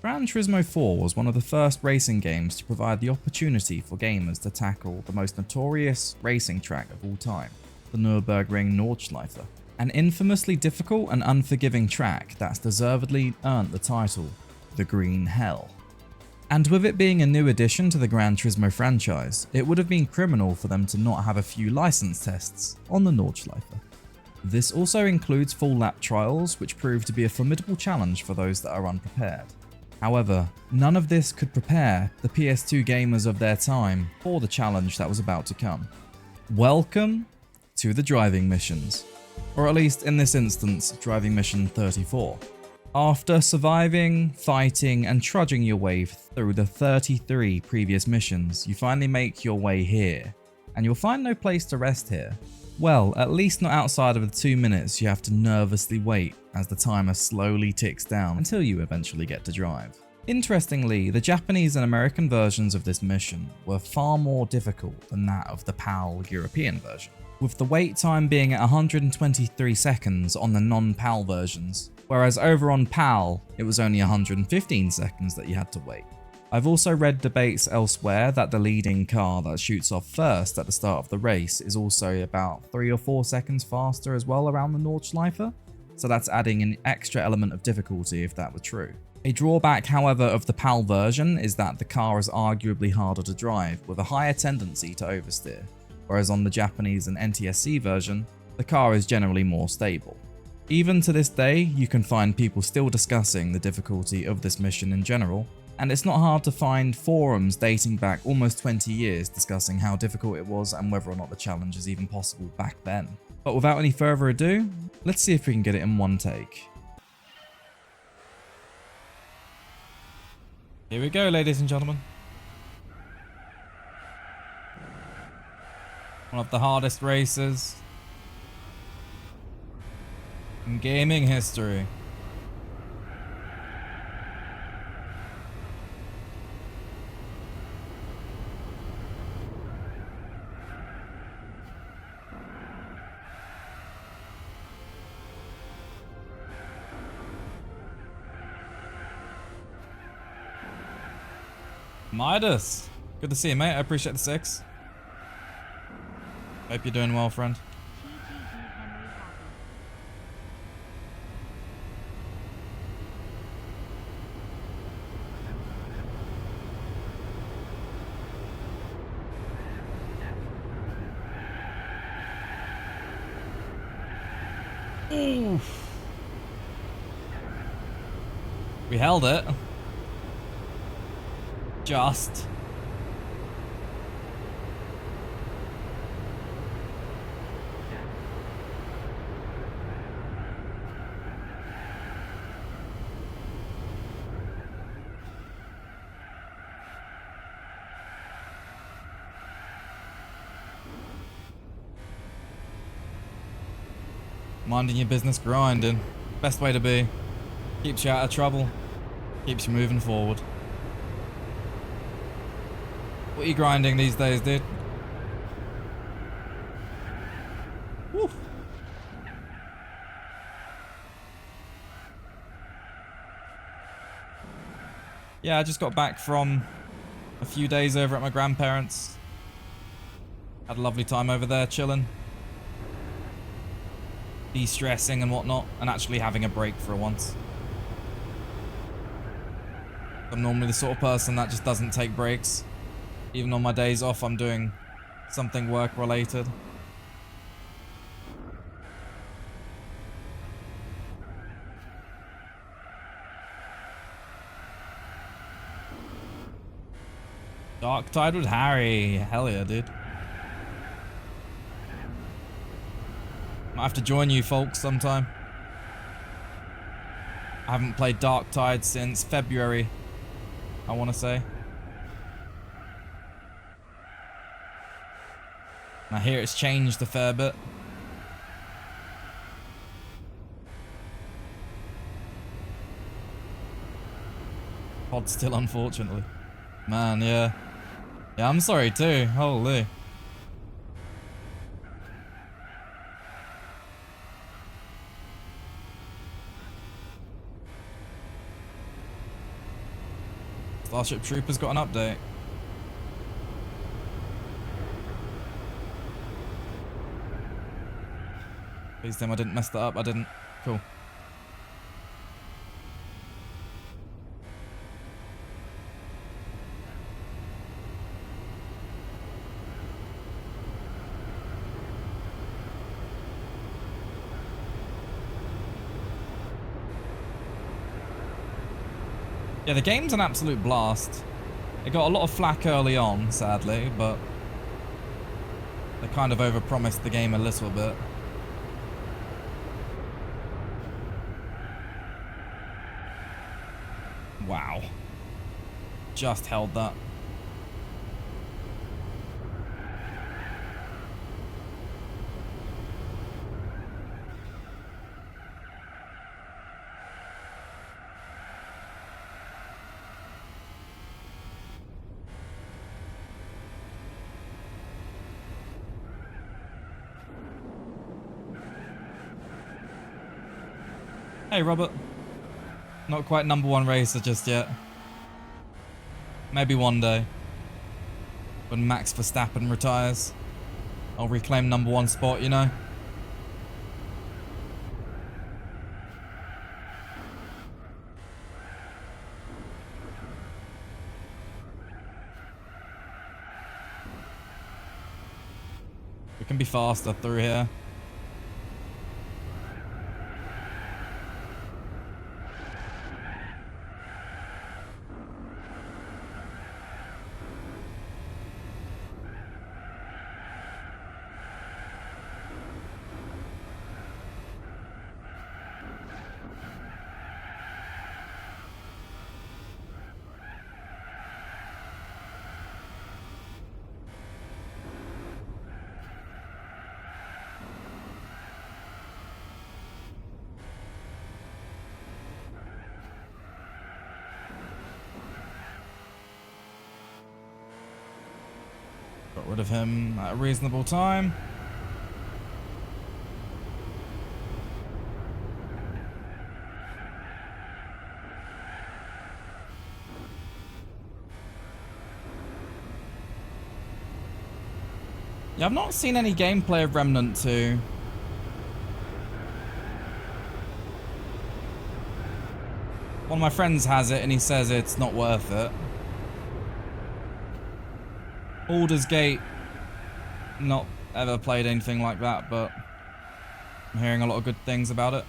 Gran Turismo 4 was one of the first racing games to provide the opportunity for gamers to tackle the most notorious racing track of all time, the Nurburgring Nordschleife, an infamously difficult and unforgiving track that's deservedly earned the title, the Green Hell. And with it being a new addition to the Gran Turismo franchise, it would have been criminal for them to not have a few license tests on the Nordschleife. This also includes full lap trials, which proved to be a formidable challenge for those that are unprepared. However, none of this could prepare the PS2 gamers of their time for the challenge that was about to come. Welcome to the driving missions, or at least in this instance, driving mission 34. After surviving, fighting, and trudging your way through the 33 previous missions, you finally make your way here, and you'll find no place to rest here. Well, at least not outside of the 2 minutes you have to nervously wait as the timer slowly ticks down until you eventually get to drive. Interestingly, the Japanese and American versions of this mission were far more difficult than that of the PAL European version, with the wait time being at 123 seconds on the non-PAL versions, whereas over on PAL it was only 115 seconds that you had to wait. I've also read debates elsewhere that the leading car that shoots off first at the start of the race is also about 3 or 4 seconds faster as well around the Nordschleife, so that's adding an extra element of difficulty if that were true. A drawback, however, of the PAL version is that the car is arguably harder to drive, with a higher tendency to oversteer, whereas on the Japanese and NTSC version, the car is generally more stable. Even to this day, you can find people still discussing the difficulty of this mission in general, and it's not hard to find forums dating back almost 20 years discussing how difficult it was and whether or not the challenge is even possible back then. But without any further ado, let's see if we can get it in one take. Here we go, ladies and gentlemen. One of the hardest races in gaming history. Midas, good to see you, mate. I appreciate the 6. Hope you're doing well, friend. Oof. We held it. Just. Minding your business, grinding. Best way to be. Keeps you out of trouble. Keeps you moving forward. What are you grinding these days, dude? Woo. Yeah, I just got back from a few days over at my grandparents'. Had a lovely time over there, chilling. De-stressing and whatnot, and actually having a break for once. I'm normally the sort of person that just doesn't take breaks. Even on my days off, I'm doing something work-related. Dark Tide with Harry. Hell yeah, dude. Might have to join you folks sometime. I haven't played Dark Tide since February, I want to say. I hear it's changed a fair bit. Pod still, unfortunately. Man, yeah. Yeah, I'm sorry too. Holy. Starship Troopers got an update. Please tell me I didn't mess that up. I didn't. Cool. Yeah, the game's an absolute blast. It got a lot of flack early on, sadly, but they kind of overpromised the game a little bit. Wow. Just held that. Hey, Robert. Not quite #1 racer just yet. Maybe one day. When Max Verstappen retires. I'll reclaim #1 spot, you know? We can be faster through here. Got rid of him at a reasonable time. Yeah, I've not seen any gameplay of Remnant 2. One of my friends has it and he says it's not worth it. Baldur's Gate, not ever played anything like that, but I'm hearing a lot of good things about it.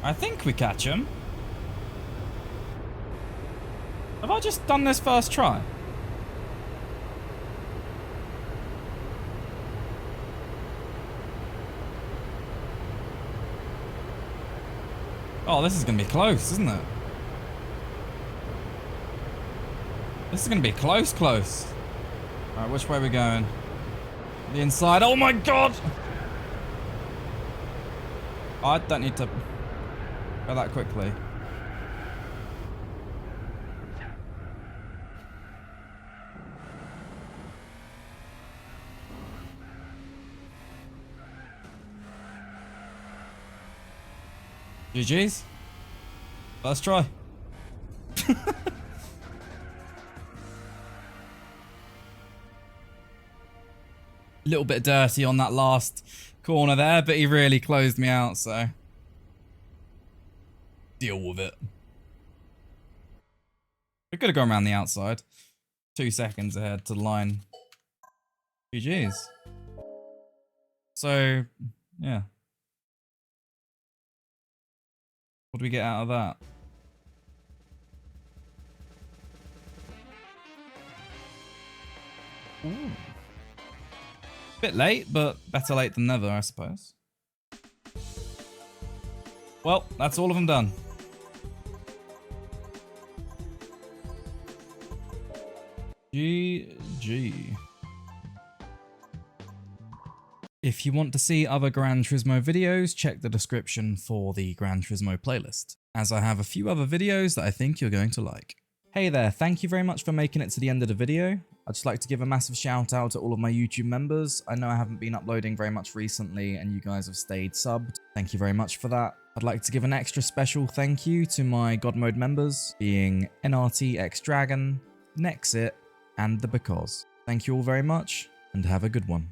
I think we catch him. Have I just done this first try? Oh, this is gonna be close, isn't it? This is gonna be close. Alright, which way are we going? The inside. Oh my god! I don't need to go that quickly. GG's. First try. Little bit dirty on that last corner there, but he really closed me out, so deal with it. We could have gone around the outside. 2 seconds ahead to the line. GG's. So, yeah. What do we get out of that? Ooh. Bit late, but better late than never, I suppose. Well, that's all of them done. GG. If you want to see other Gran Turismo videos, check the description for the Gran Turismo playlist, as I have a few other videos that I think you're going to like. Hey there, thank you very much for making it to the end of the video. I'd just like to give a massive shout out to all of my YouTube members. I know I haven't been uploading very much recently and you guys have stayed subbed. Thank you very much for that. I'd like to give an extra special thank you to my God Mode members, being NRT X Dragon, Nexit, and The Because. Thank you all very much, and have a good one.